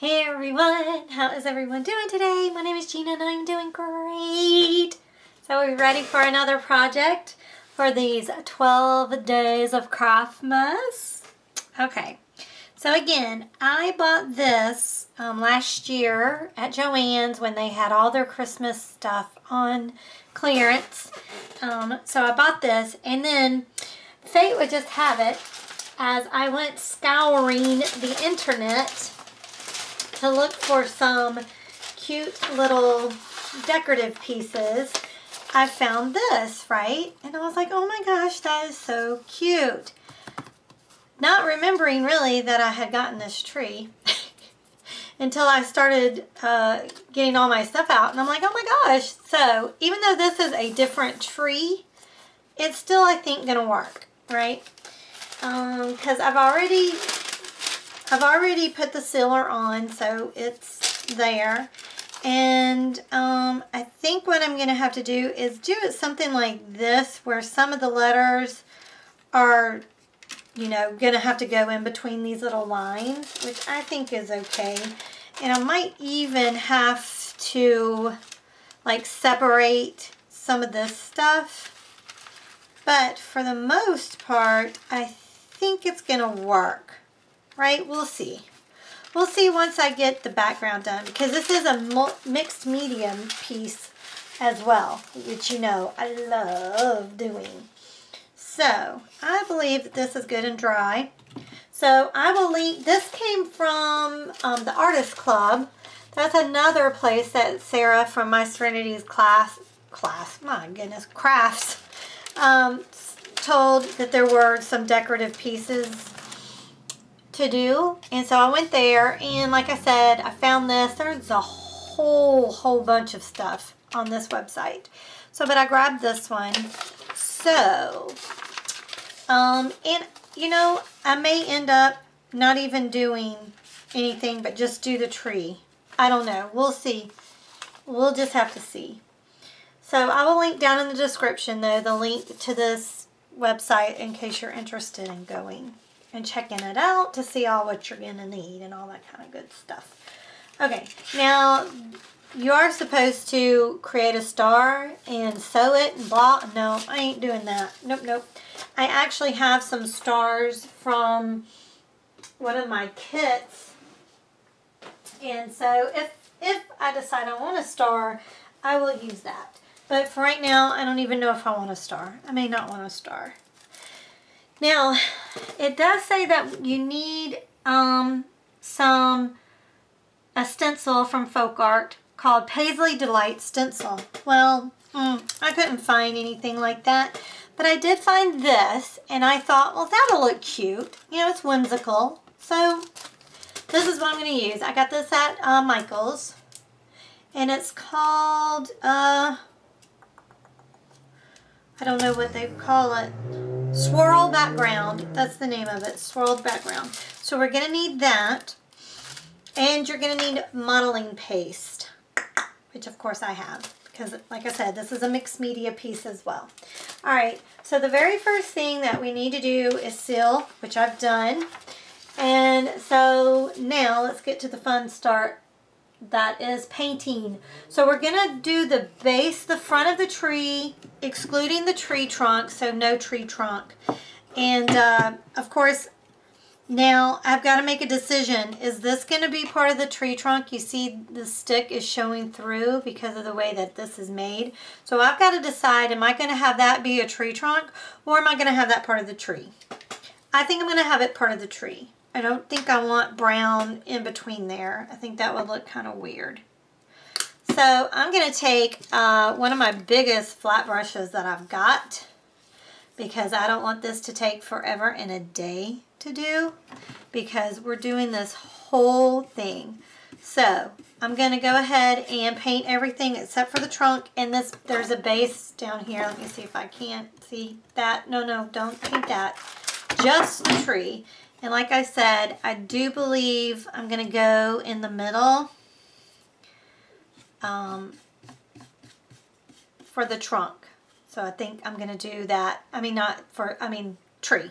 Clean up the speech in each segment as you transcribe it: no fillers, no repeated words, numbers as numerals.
Hey everyone, how is everyone doing today? My name is Gina and I'm doing great. So are we ready for another project for these 12 days of Craftmas? Okay, so again, I bought this last year at Joann's when they had all their Christmas stuff on clearance. So I bought this, and then fate would just have it as I went scouring the internet to look for some cute little decorative pieces. I found this, right? And I was like, oh my gosh, that is so cute. Not remembering really that I had gotten this tree until I started getting all my stuff out. And I'm like, oh my gosh. So even though this is a different tree, it's still, I think, going to work, right? Because I've already put the sealer on, so it's there. And I think what I'm going to have to do is do it something like this, where some of the letters are, you know, going to have to go in between these little lines, which I think is okay. And I might even have to, like, separate some of this stuff. But for the most part, I think it's going to work. Right? We'll see. We'll see once I get the background done, because this is a mixed medium piece as well, which you know I love doing. So I believe that this is good and dry. So I will link, this came from the Artist Club. That's another place that Sarah from My Serenity's my goodness, crafts, told that there were some decorative pieces to do. And so I went there, and like I said, I found this. There's a whole bunch of stuff on this website. So, but I grabbed this one. So, and you know, I may end up not even doing anything but just do the tree. I don't know. We'll see. We'll just have to see. So I will link down in the description, though, the link to this website in case you're interested in going and checking it out to see all what you're going to need and all that kind of good stuff. Okay, now you are supposed to create a star and sew it and blah. No, I ain't doing that. Nope. I actually have some stars from one of my kits. And so if I decide I want a star, I will use that. But for right now, I don't even know if I want a star. I may not want a star. Now, it does say that you need a stencil from Folk Art called Paisley Delight Stencil. Well, I couldn't find anything like that, but I did find this, and I thought, well, that'll look cute. You know, it's whimsical. So this is what I'm going to use. I got this at Michael's, and it's called, I don't know what they call it. Swirl Background. That's the name of it. Swirled Background. So we're going to need that. And you're going to need modeling paste, which of course I have, because like I said, this is a mixed media piece as well. Alright, so the very first thing that we need to do is seal, which I've done. And so now let's get to the fun start. That is painting. So we're going to do the base, the front of the tree, excluding the tree trunk, so no tree trunk. And of course, now I've got to make a decision. Is this going to be part of the tree trunk? You see the stick is showing through because of the way that this is made. So I've got to decide, am I going to have that be a tree trunk, or am I going to have that part of the tree? I think I'm going to have it part of the tree. I don't think I want brown in between there. I think that would look kind of weird. So I'm going to take one of my biggest flat brushes that I've got, because I don't want this to take forever and a day to do, because we're doing this whole thing. So I'm going to go ahead and paint everything except for the trunk. And this, there's a base down here. Let me see if I can't see that. No, don't paint that. Just the tree. And like I said, I do believe I'm going to go in the middle for the trunk. So I think I'm going to do that. Tree.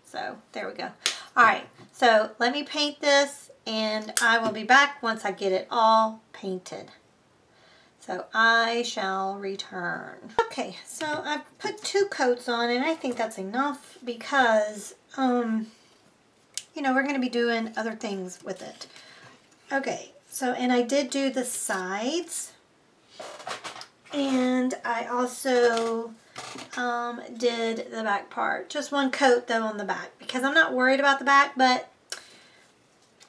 So there we go. Alright, so let me paint this and I will be back once I get it all painted. So I shall return. Okay, so I've put 2 coats on and I think that's enough because, you know, we're going to be doing other things with it. Okay, so, and I did do the sides and I also did the back part. Just 1 coat though on the back because I'm not worried about the back, but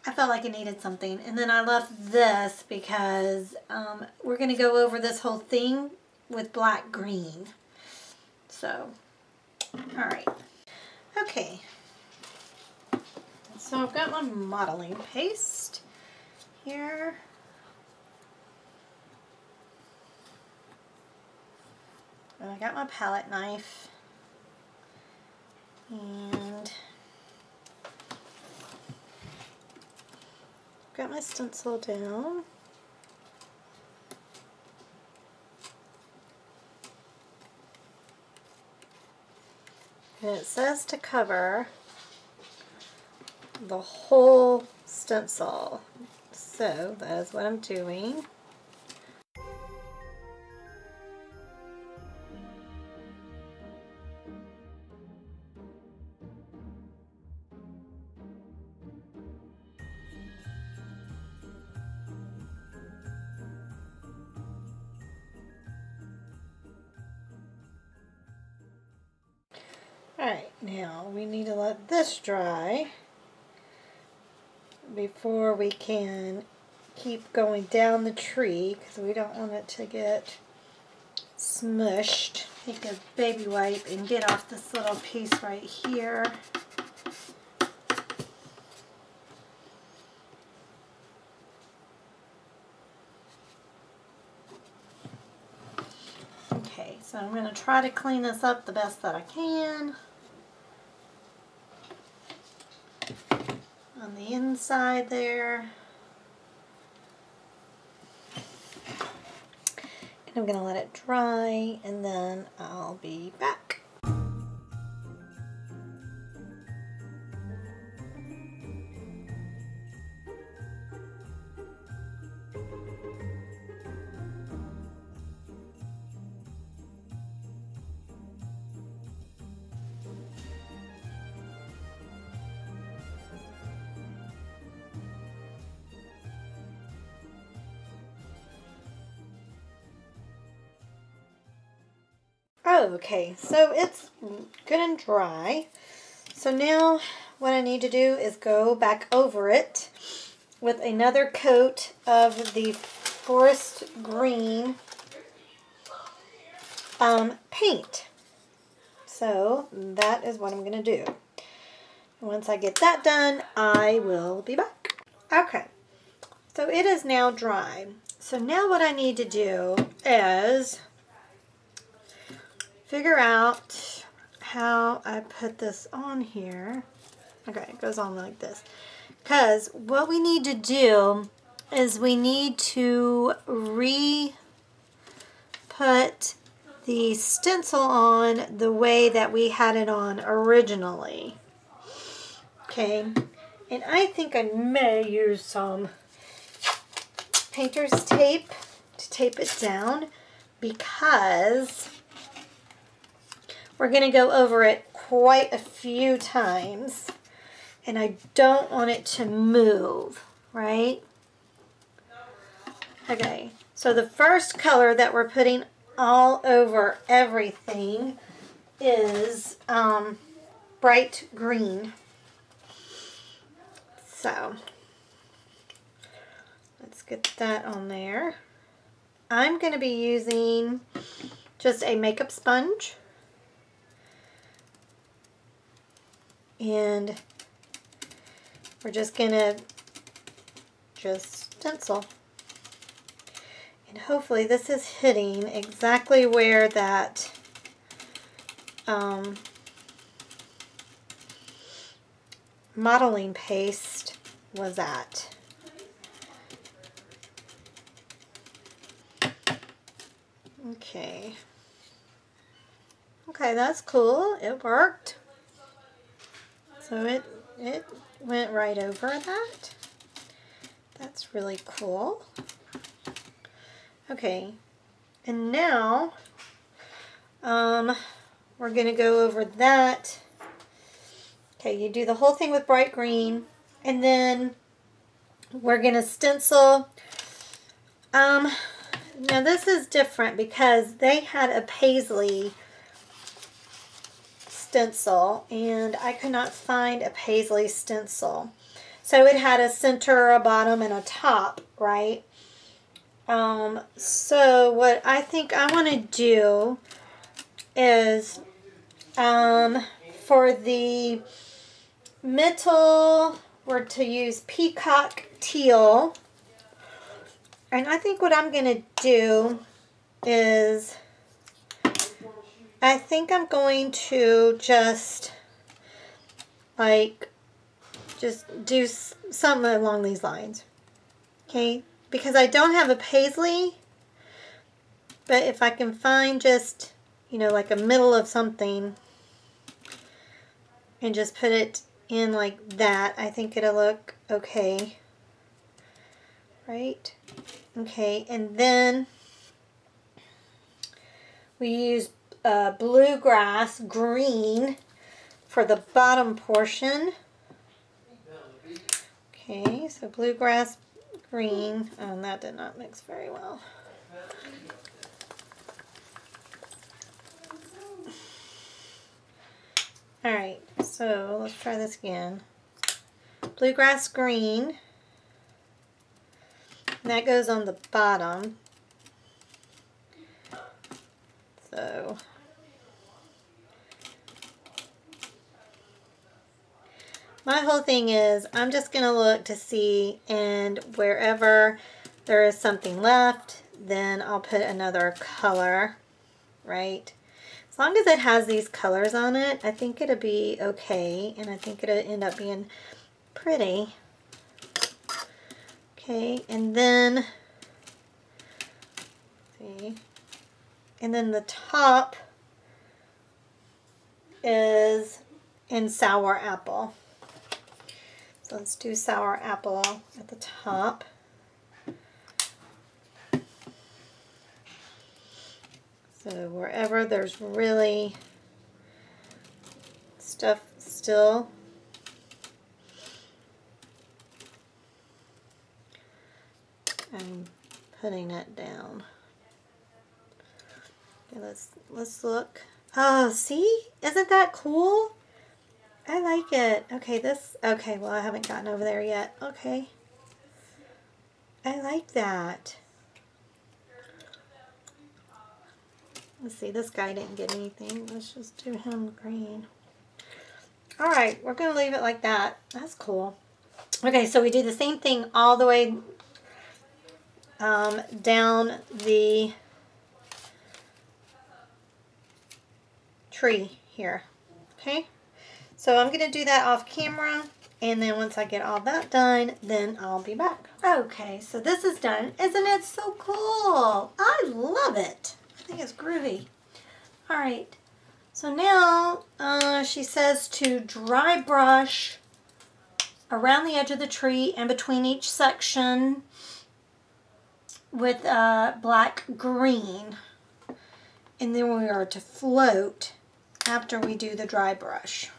I felt like it needed something. And then I left this because we're going to go over this whole thing with black green. So, alright. Okay. So I've got my modeling paste here. And I got my palette knife. And got my stencil down. And it says to cover the whole stencil. So that is what I'm doing. Alright, now we need to let this dry before we can keep going down the tree because we don't want it to get smushed. Take a baby wipe and get off this little piece right here. Okay, so I'm going to try to clean this up the best that I can. On the inside there. And I'm going to let it dry and then I'll be back. Okay, so it's good and dry. So now what I need to do is go back over it with another coat of the forest green paint. So that is what I'm going to do. Once I get that done, I will be back. Okay, so it is now dry. So now what I need to do is figure out how I put this on here. Okay, it goes on like this. Because what we need to do is we need to put the stencil on the way that we had it on originally. Okay, and I think I may use some painter's tape to tape it down because we're going to go over it quite a few times and I don't want it to move, right? Okay, so the first color that we're putting all over everything is bright green. So let's get that on there. I'm going to be using just a makeup sponge. And we're just going to stencil. And hopefully this is hitting exactly where that modeling paste was at. Okay. Okay, that's cool. It worked. So it it went right over that. That's really cool. Okay, and now we're going to go over that. Okay, you do the whole thing with bright green, and then we're going to stencil. Now this is different because they had a paisley stencil, and I could not find a paisley stencil. So it had a center, a bottom, and a top, right? So what I think I want to do is for the middle, we're to use peacock teal. And I think what I'm going to do is, I think I'm going to just do something along these lines. Okay? Because I don't have a paisley, but if I can find just, you know, like a middle of something and just put it in like that, I think it'll look okay. Right? Okay, and then we use bluegrass green for the bottom portion. Okay, so bluegrass green. Oh, that did not mix very well. Alright, so let's try this again. Bluegrass green. And that goes on the bottom. So my whole thing is I'm just going to look to see, and wherever there is something left, then I'll put another color, right? As long as it has these colors on it, I think it'll be okay, and I think it'll end up being pretty. Okay, and then, see, and then the top is in sour apple. So let's do sour apple at the top. So wherever there's really stuff still, I'm putting it down. Okay, let's look. Oh, see? Isn't that cool? I like it. Okay, okay, well, I haven't gotten over there yet. Okay. I like that. Let's see, this guy didn't get anything. Let's just do him green. Alright, we're going to leave it like that. That's cool. Okay, so we do the same thing all the way down the tree here. Okay, so I'm going to do that off camera, and then once I get all that done, then I'll be back. Okay, so this is done. Isn't it so cool? I love it. I think it's groovy. Alright, so now she says to dry brush around the edge of the tree and between each section with black green, and then we are to float after we do the dry brush.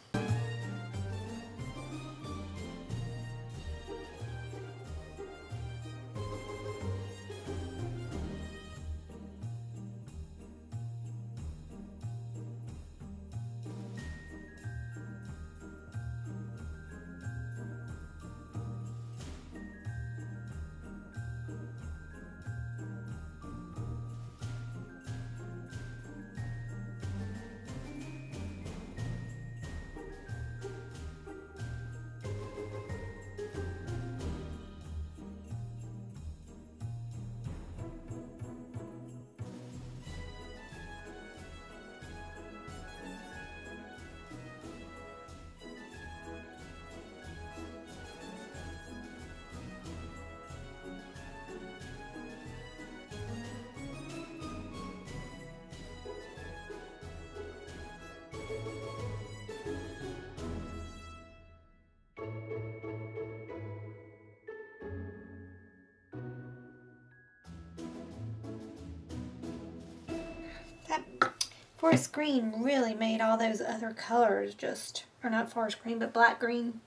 Forest green really made all those other colors just, or not forest green, but black green.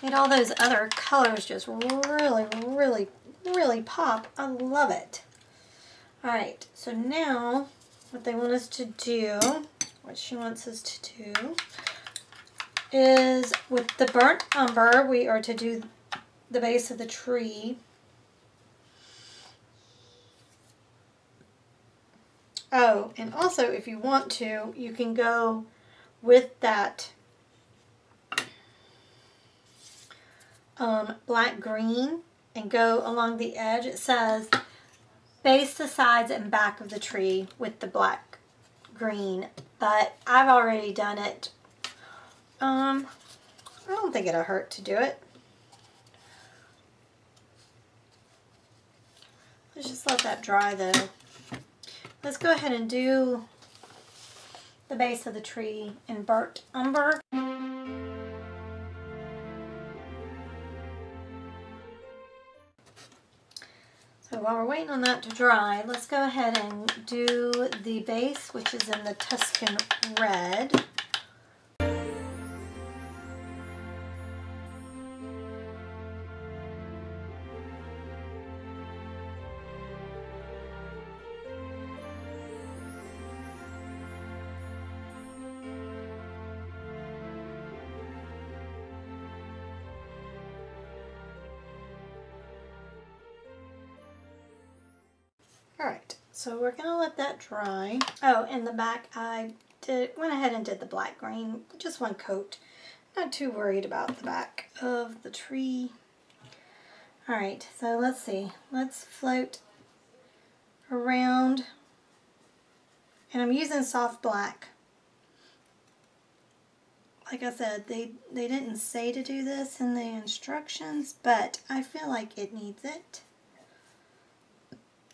Made all those other colors just really, really, really pop. I love it. Alright, so now what they want us to do, what she wants us to do, is with the burnt umber, we are to do the base of the tree. Oh, and also if you want to, you can go with that black green and go along the edge. It says base the sides and back of the tree with the black green, but I've already done it. I don't think it'll hurt to do it. Let's just let that dry though. Let's go ahead and do the base of the tree in burnt umber. So while we're waiting on that to dry, let's go ahead and do the base, which is in the Tuscan red. Alright, so we're going to let that dry. Oh, in the back I went ahead and did the black green, just one coat. Not too worried about the back of the tree. Alright, so let's see. Let's float around. And I'm using soft black. Like I said, they didn't say to do this in the instructions, but I feel like it needs it.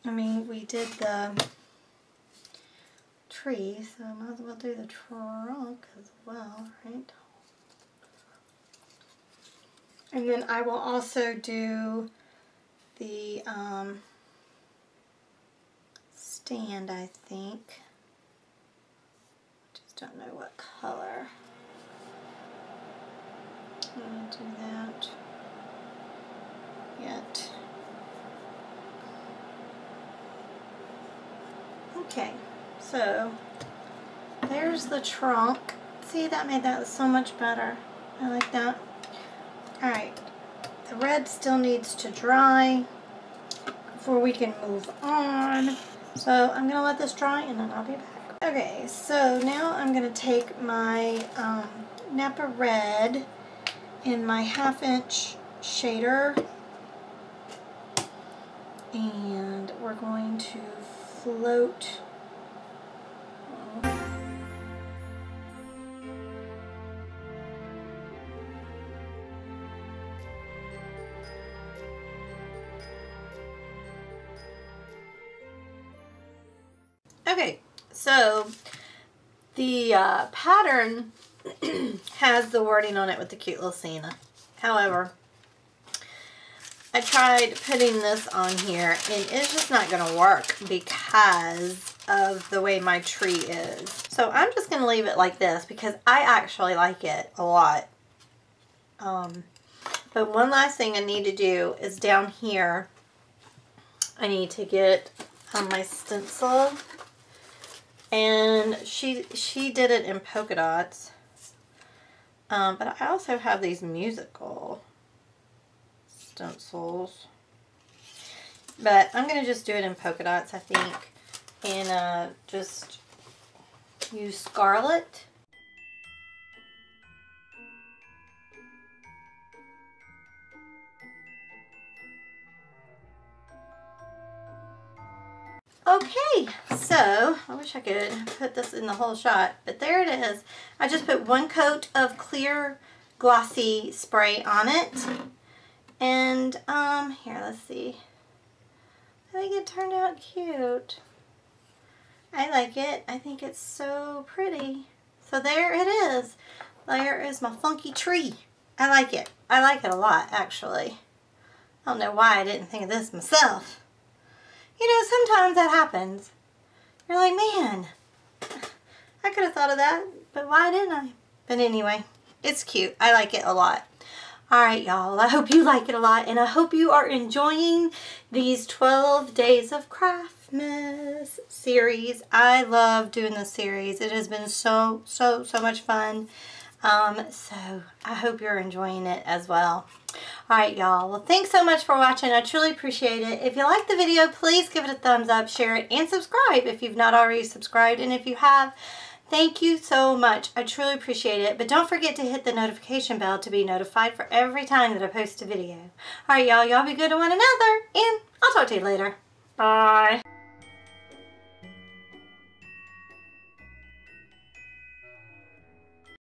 I mean, we did the tree, so I might as well do the trunk as well, right? And then I will also do the stand, I think. Just don't know what color. I'm going to do that yet. Okay, so there's the trunk. See, that made that so much better. I like that. Alright, the red still needs to dry before we can move on. So I'm going to let this dry and then I'll be back. Okay, so now I'm going to take my Napa red in my 1/2" shader, and we're going to float. Okay, so the pattern has the wording on it with the cute little Santa. However, I tried putting this on here and it's just not going to work because of the way my tree is. So I'm just going to leave it like this because I actually like it a lot. But one last thing I need to do is down here, I need to get my stencil. And she did it in polka dots. But I also have these musical stencils. But I'm going to just do it in polka dots, I think. And just use scarlet. Okay, so I wish I could put this in the whole shot, but there it is. I just put one coat of clear glossy spray on it. And here, let's see. I think it turned out cute. I like it. I think it's so pretty. So there it is. There is my funky tree. I like it. I like it a lot, actually. I don't know why I didn't think of this myself. You know, sometimes that happens. You're like, man, I could have thought of that, but why didn't I? But anyway, it's cute. I like it a lot. Alright, y'all. I hope you like it a lot, and I hope you are enjoying these 12 Days of Craftmas series. I love doing this series. It has been so much fun. So I hope you're enjoying it as well. Alright, y'all. Well, thanks so much for watching. I truly appreciate it. If you like the video, please give it a thumbs up, share it, and subscribe if you've not already subscribed. And if you have, thank you so much. I truly appreciate it. But don't forget to hit the notification bell to be notified for every time that I post a video. Alright, y'all. Y'all be good to one another. And I'll talk to you later. Bye.